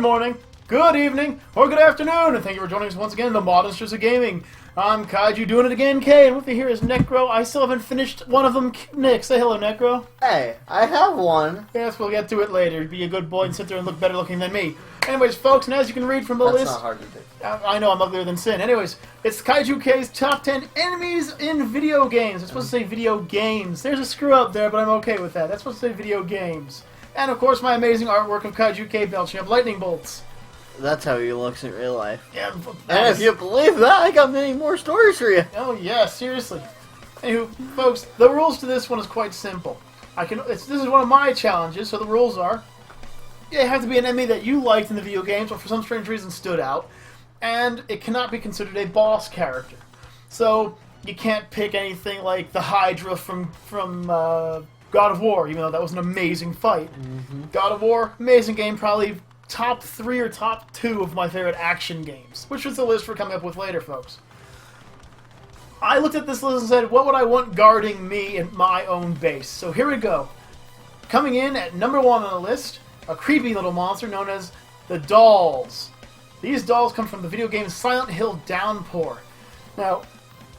good morning, good evening, or good afternoon, and thank you for joining us once again, TheModenstersOfGaming. I'm Kaiju, doing it again, K, and with me here is Necro. I still haven't finished one of them. Nick, say hello, Necro. Hey, I have one. Yes, we'll get to it later. Be a good boy and sit there and look better looking than me. Anyways, folks, and as you can read from the list... That's not hard to do. I know, I'm uglier than sin. Anyways, it's KaijuK's top 10 enemies in video games. It's supposed to say video games. There's a screw up there, but I'm okay with that. That's supposed to say video games. And, of course, my amazing artwork of KaijuK belching up lightning bolts. That's how he looks in real life. Yeah, and if you believe that, I got many more stories for you. Oh, yeah, seriously. Anywho, folks, the rules to this one is quite simple. This is one of my challenges, so the rules are... It has to be an enemy that you liked in the video games, or for some strange reason stood out. And it cannot be considered a boss character. So, you can't pick anything like the Hydra from God of War, even though that was an amazing fight. God of War, amazing game, probably top 3 or top 2 of my favorite action games. Which is the list we're coming up with later, folks. I looked at this list and said, what would I want guarding me in my own base? So here we go. Coming in at number 1 on the list, a creepy little monster known as the Dolls. These dolls come from the video game Silent Hill Downpour. Now,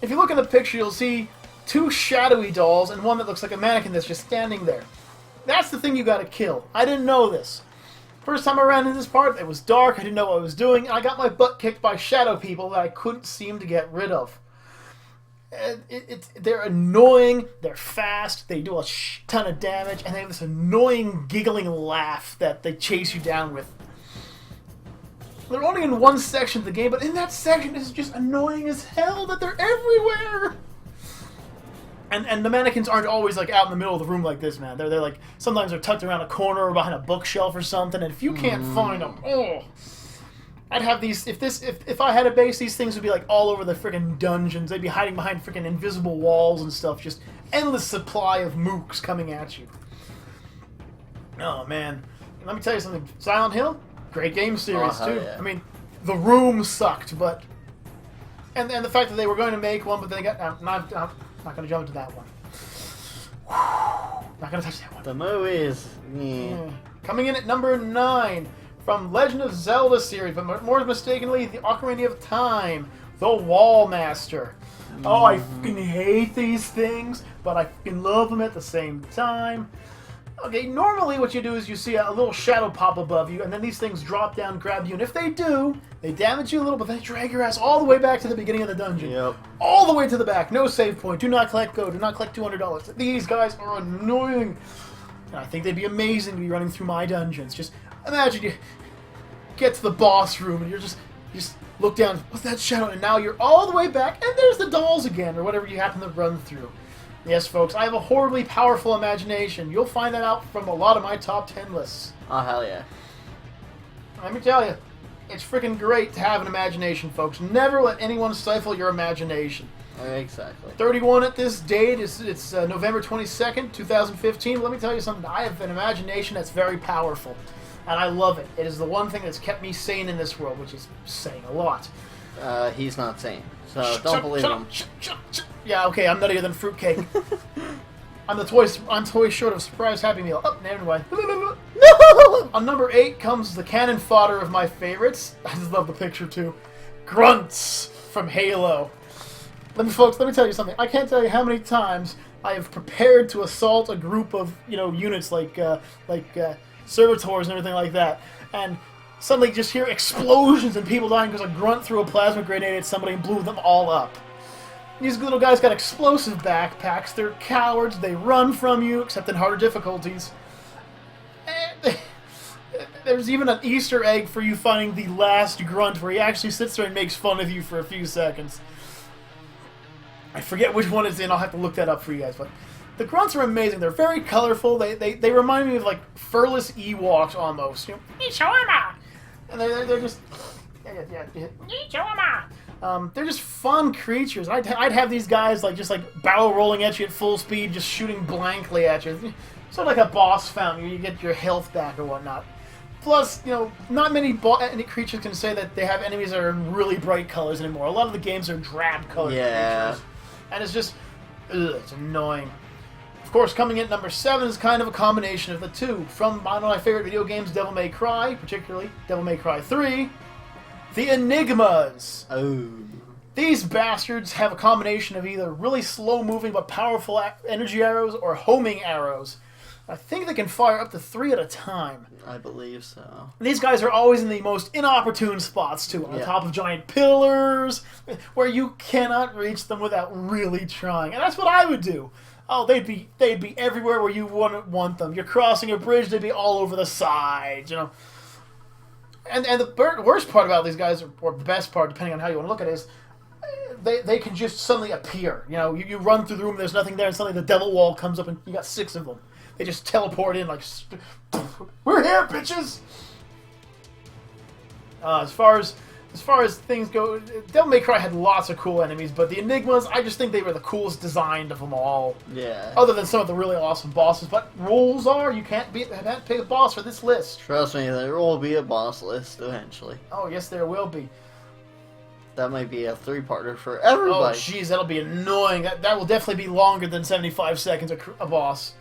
if you look at the picture, you'll see 2 shadowy dolls and one that looks like a mannequin that's just standing there. That's the thing you gotta kill. I didn't know this. First time I ran into this part, it was dark, I didn't know what I was doing, and I got my butt kicked by shadow people that I couldn't seem to get rid of. They're annoying, they're fast, they do a ton of damage, and they have this annoying giggling laugh that they chase you down with. They're only in one section of the game, but in that section it's just annoying as hell that they're everywhere! And the mannequins aren't always like out in the middle of the room like this, man. They're like, sometimes they're tucked around a corner or behind a bookshelf or something, and if you can't find them, oh... I'd have these, if I had a base, these things would be like all over the freaking dungeons. They'd be hiding behind freaking invisible walls and stuff. Just endless supply of mooks coming at you. Oh, man. Let me tell you something. Silent Hill, great game series, too. Yeah. I mean, the room sucked, but... And the fact that they were going to make one, but they got... I'm not going to jump into that one. Not going to touch that one. The movies. Yeah. Coming in at number 9... From Legend of Zelda series, but more mistakenly, the Ocarina of Time, the Wall Master. Oh, I fucking hate these things, but I fucking love them at the same time. Okay, normally what you do is you see a little shadow pop above you, and then these things drop down, grab you, and if they do, they damage you a little, but they drag your ass all the way back to the beginning of the dungeon. Yep. All the way to the back. No save point. Do not collect gold. Do not collect $200. These guys are annoying. And I think they'd be amazing to be running through my dungeons. Just imagine you get to the boss room and you just look down, what's that shadow? And now you're all the way back, and there's the dolls again, or whatever you happen to run through. Yes, folks, I have a horribly powerful imagination. You'll find that out from a lot of my top 10 lists. Oh, hell yeah. Let me tell you, it's freaking great to have an imagination, folks. Never let anyone stifle your imagination. Exactly. 31 at this date. It's November 22nd, 2015. Let me tell you something. I have an imagination that's very powerful. And I love it. It is the one thing that's kept me sane in this world, which is saying a lot. He's not sane, so don't believe him. Yeah, okay, I'm nuttier than fruitcake. I'm toy short of surprise Happy Meal. Oh, never mind. No! On number 8 comes the cannon fodder of my favorites. I just love the picture too. Grunts from Halo. Let me tell you something. I can't tell you how many times I have prepared to assault a group of, units like servitors and everything like that, and suddenly just hear explosions and people dying because a grunt threw a plasma grenade at somebody and blew them all up. These little guys got explosive backpacks, they're cowards, they run from you, except in harder difficulties. And there's even an Easter egg for you finding the last grunt where he actually sits there and makes fun of you for a few seconds. I forget which one it's in, I'll have to look that up for you guys, but the grunts are amazing. They're very colorful. They remind me of like furless Ewoks almost. And they're just they're just fun creatures. I'd have these guys just barrel rolling at you at full speed, just shooting blankly at you. Sort of like a boss fountain. You get your health back or whatnot. Plus, not many creatures can say that they have enemies that are in really bright colors anymore. A lot of the games are drab colored creatures. And it's just, it's annoying. course, coming in at number 7 is kind of a combination of the two. From one of my favorite video games, Devil May Cry, particularly Devil May Cry 3, the Enigmas. Oh. These bastards have a combination of either really slow-moving but powerful energy arrows or homing arrows. I think they can fire up to 3 at a time. I believe so. These guys are always in the most inopportune spots, too. On the top of giant pillars, where you cannot reach them without really trying. And that's what I would do. Oh, they'd be everywhere where you wouldn't want them. You're crossing a bridge, they'd be all over the sides, you know. And the worst part about these guys, or the best part, depending on how you want to look at it, is they can just suddenly appear. You know, you run through the room, there's nothing there, and suddenly the devil wall comes up, and you got 6 of them. They just teleport in like, we're here, bitches! As far as things go, Devil May Cry had lots of cool enemies, but the Enigmas, I just think they were the coolest designed of them all. Yeah. Other than some of the really awesome bosses. But rules are, you can't pick a boss for this list. Trust me, there will be a boss list eventually. Oh, yes, there will be. That might be a 3-parter for Oh, everybody. jeez, that'll be annoying. That will definitely be longer than 75 seconds a boss.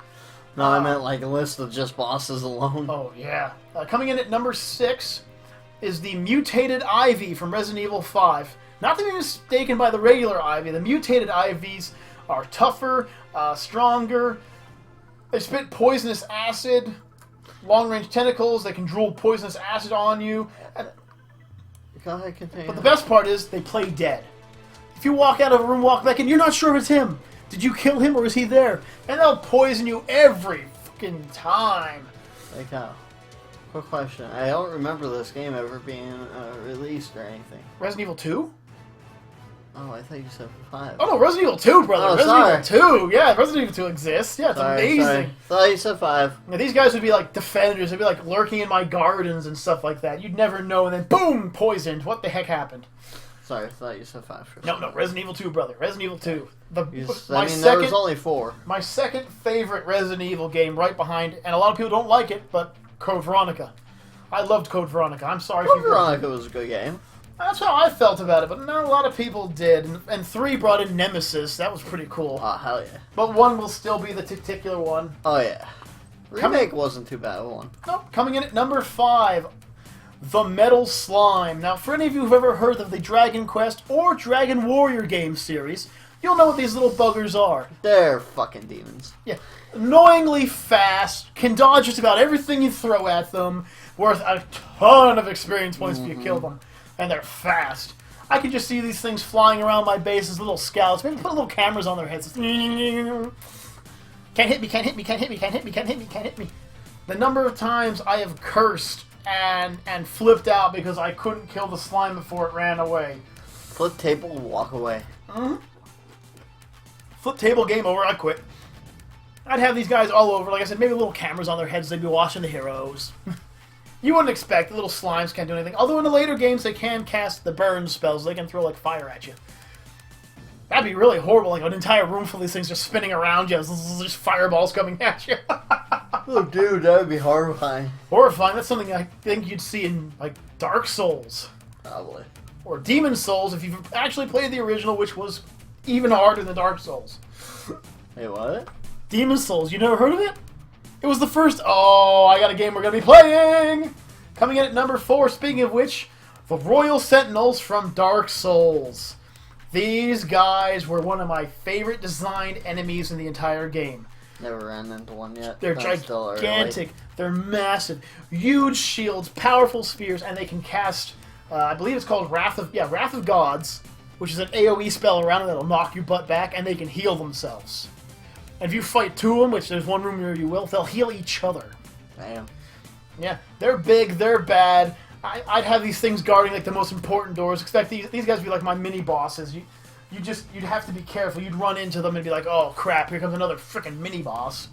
No, I meant like a list of just bosses alone. Oh, yeah. Coming in at number 6 is the mutated Ivy from Resident Evil 5. Not to be mistaken by the regular Ivy. The mutated Ivies are tougher, stronger. They spit poisonous acid, long-range tentacles. They can drool poisonous acid on you. Go ahead, continue. But the best part is they play dead. If you walk out of a room, walk back in, you're not sure if it's him. Did you kill him or is he there? And they'll poison you every fucking time. Like how? Quick question. I don't remember this game ever being released or anything. Resident Evil 2? Oh, I thought you said 5. Oh no, Resident Evil 2, brother. Oh, Resident Evil 2. Yeah, Resident Evil 2 exists. Yeah, it's amazing. Sorry. Thought you said 5. Now, these guys would be like defenders. They'd be like lurking in my gardens and stuff like that. You'd never know, and then boom, poisoned. What the heck happened? Sorry, I thought you said 5 first. No, Resident Evil 2, brother. Resident Evil 2. There was only 4. My second favorite Resident Evil game, right behind, and a lot of people don't like it, but Code Veronica. I loved Code Veronica. I'm sorry Code if you... Veronica was a good game. That's how I felt about it, but not a lot of people did. And 3 brought in Nemesis. That was pretty cool. Oh, hell yeah. But 1 will still be the particular one. Oh, yeah. Remake wasn't too bad, 1. Nope. Coming in at number 5, the Metal Slime. Now, for any of you who've ever heard of the Dragon Quest or Dragon Warrior game series, you'll know what these little buggers are. They're fucking demons. Yeah. Annoyingly fast, can dodge just about everything you throw at them, worth a ton of experience points if you kill them. And they're fast. I can just see these things flying around my base as little scouts. Maybe put little cameras on their heads. Can't hit me, can't hit me, can't hit me, can't hit me, can't hit me, can't hit me. The number of times I have cursed and flipped out because I couldn't kill the slime before it ran away. Flip table, walk away. Flip table, game over, I quit. I'd have these guys all over. Like I said, maybe little cameras on their heads. They'd be watching the heroes. You wouldn't expect. The little slimes can't do anything. Although in the later games, they can cast the burn spells. They can throw, like, fire at you. That'd be really horrible. Like, an entire room full of these things just spinning around you. Just fireballs coming at you. Oh, dude, that would be horrifying. Horrifying. That's something I think you'd see in, like, Dark Souls. Probably. Or Demon Souls, if you've actually played the original, which was even harder than Dark Souls. Hey, what? Demon Souls. You never heard of it? It was the first... Oh, I got a game we're going to be playing! Coming in at number 4, speaking of which, the Royal Sentinels from Dark Souls. These guys were one of my favorite designed enemies in the entire game. Never ran into one yet. They're gigantic. They're massive. Huge shields, powerful spears, and they can cast... I believe it's called Wrath of Gods, which is an AoE spell around them that'll knock your butt back, and they can heal themselves. And if you fight 2 of them, which there's one room where you will, they'll heal each other. Damn. Yeah, they're big, they're bad. I'd have these things guarding like the most important doors. Expect these guys to be like my mini bosses. You'd have to be careful. You'd run into them and be like, oh crap, here comes another freaking mini boss.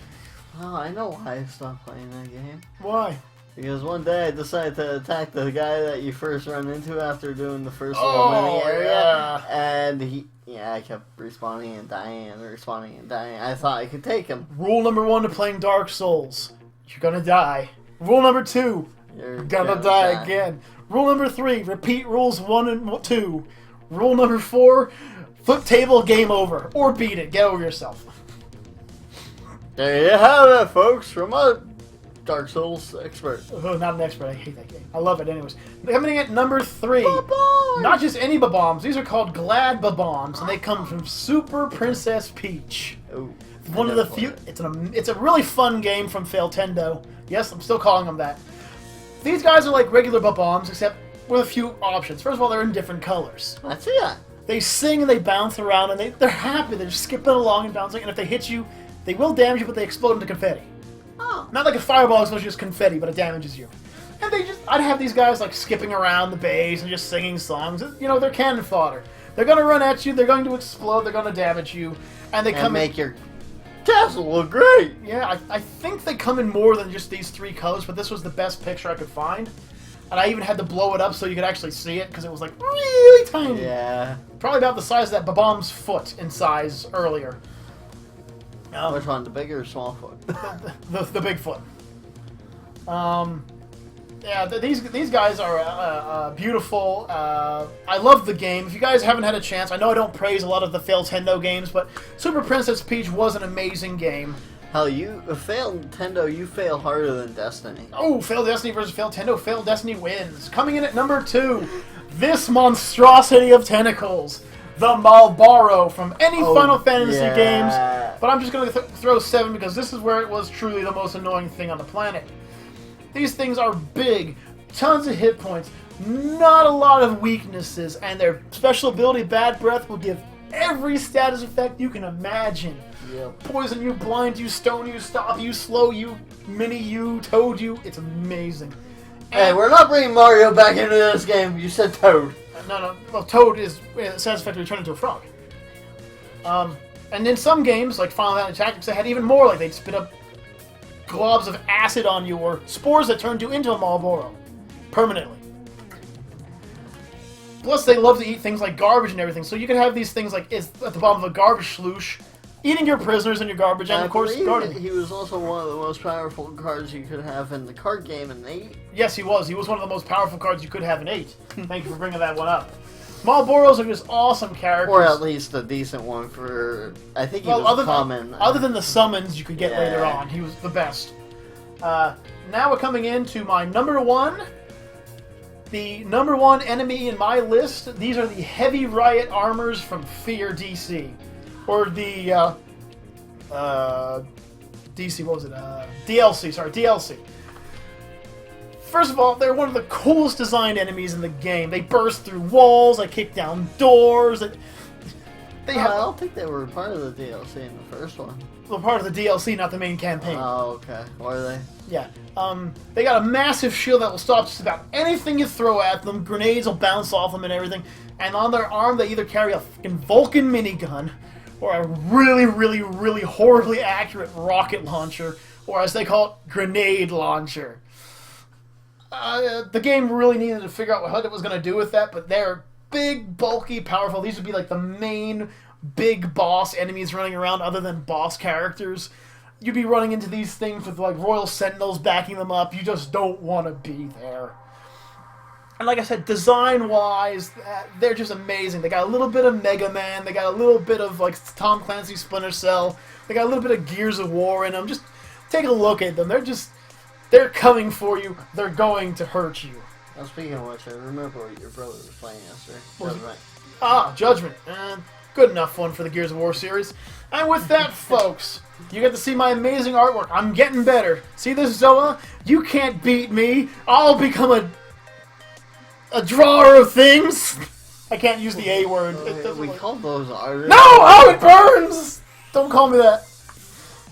Oh, I know why I stopped playing that game. Why? Because one day I decided to attack the guy that you first run into after doing the first little mini area. Yeah. And I kept respawning and dying and respawning and dying. I thought I could take him. Rule number 1 to playing Dark Souls: you're gonna die. Rule number 2: You're gonna die again. Rule number 3: repeat rules 1 and 2. Rule number 4: flip table, game over, or beat it. Get over yourself. There you have it, folks, from a Dark Souls expert. Oh, not an expert. I hate that game. I love it anyways. Coming in at number 3. Ba-bombs! Not just any ba-bombs. These are called Glad ba-bombs, and they come from Super Princess Peach. Ooh, One of the few. It's a really fun game from F.E.A.R. Yes, I'm still calling them that. These guys are like regular ba-bombs, except with a few options. First of all, they're in different colors. I see that. They sing and they bounce around, and they're happy. They're skipping along and bouncing, and if they hit you, they will damage you, but they explode into confetti. Oh. Not like a fireball explosion, just confetti, but it damages you. And I'd have these guys like skipping around the base and just singing songs. You know, they're cannon fodder. They're gonna run at you, they're going to explode, they're gonna damage you, and they come make your castle look great. Yeah, I think they come in more than just these 3 colors, but this was the best picture I could find. And I even had to blow it up so you could actually see it, because it was like really tiny. Yeah. Probably about the size of that ba-bomb's foot in size earlier. Which one, the big or small foot? The big foot. Yeah, these guys are beautiful. I love the game. If you guys haven't had a chance, I know I don't praise a lot of the F.E.A.R. games, but Super Princess Peach was an amazing game. Hell, you fail Nintendo, you fail harder than Destiny. Oh, Fail Destiny versus Fail Nintendo. Fail Destiny wins. Coming in at number 2, this monstrosity of tentacles, the Malboro from any Final Fantasy games. But I'm just going to throw 7 because this is where it was truly the most annoying thing on the planet. These things are big, tons of hit points, not a lot of weaknesses, and their special ability, Bad Breath, will give every status effect you can imagine. Yep. Poison you, blind you, stone you, stop you, slow you, mini you, toad you. It's amazing. Hey, we're not bringing Mario back into this game. You said Toad. No. Well, Toad is satisfactorily turned into a frog. And in some games, like Final Fantasy Tactics, they had even more. Like they'd spit up globs of acid on you or spores that turned you into a Malboro permanently. Plus, they love to eat things like garbage and everything. So you can have these things like at the bottom of a garbage sluice, eating your prisoners and your garbage, and of course, guarding. He was also one of the most powerful cards you could have in the card game in 8. Yes, he was. He was one of the most powerful cards you could have in 8. Thank you for bringing that one up. Malboros are just awesome characters. Or at least a decent one for... I think he was common. Other than the summons you could get later on, he was the best. Now we're coming into my number 1. The number 1 enemy in my list. These are the Heavy Riot Armors from F.E.A.R. DC. Or the, DC, what was it? DLC, sorry, DLC. First of all, they're one of the coolest designed enemies in the game. They burst through walls, they kick down doors. I don't think they were part of the DLC in the first one. They're part of the DLC, not the main campaign. Oh, okay. Were they? Yeah. They got a massive shield that will stop just about anything you throw at them. Grenades will bounce off them and everything. And on their arm, they either carry a fucking Vulcan minigun, or a really, really, really horribly accurate rocket launcher, or as they call it, grenade launcher. The game really needed to figure out what it was going to do with that, but they're big, bulky, powerful. These would be like the main big boss enemies running around other than boss characters. You'd be running into these things with like Royal Sentinels backing them up. You just don't want to be there. And like I said, design-wise, they're just amazing. They got a little bit of Mega Man. They got a little bit of like Tom Clancy's Splinter Cell. They got a little bit of Gears of War in them. Just take a look at them. They're coming for you. They're going to hurt you. Now, speaking of which, I remember what your brother was playing yesterday. Judgment. Good enough one for the Gears of War series. And with that, folks, you get to see my amazing artwork. I'm getting better. See this, Zoa? You can't beat me. I'll become a drawer of things. I can't use the A word. We call those artists. No! Oh, it burns! Don't call me that.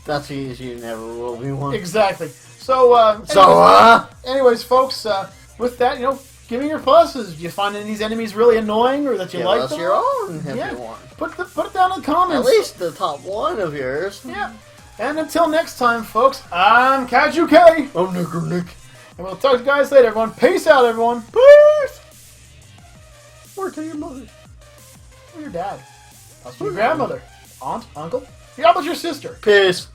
That's because you never will be one. Exactly. So, anyways, folks, with that, give me your pluses. Do you find any of these enemies really annoying, or that you like them? Give us your own if you want. Put it down in the comments. At least the top one of yours. Yeah. And until next time, folks, I'm KaijuK. I'm Nick. And we'll talk to you guys later, everyone. Peace out, everyone. Peace! Or to your mother. Or your dad. Or your grandmother. Aunt, uncle. How about your sister? Peace.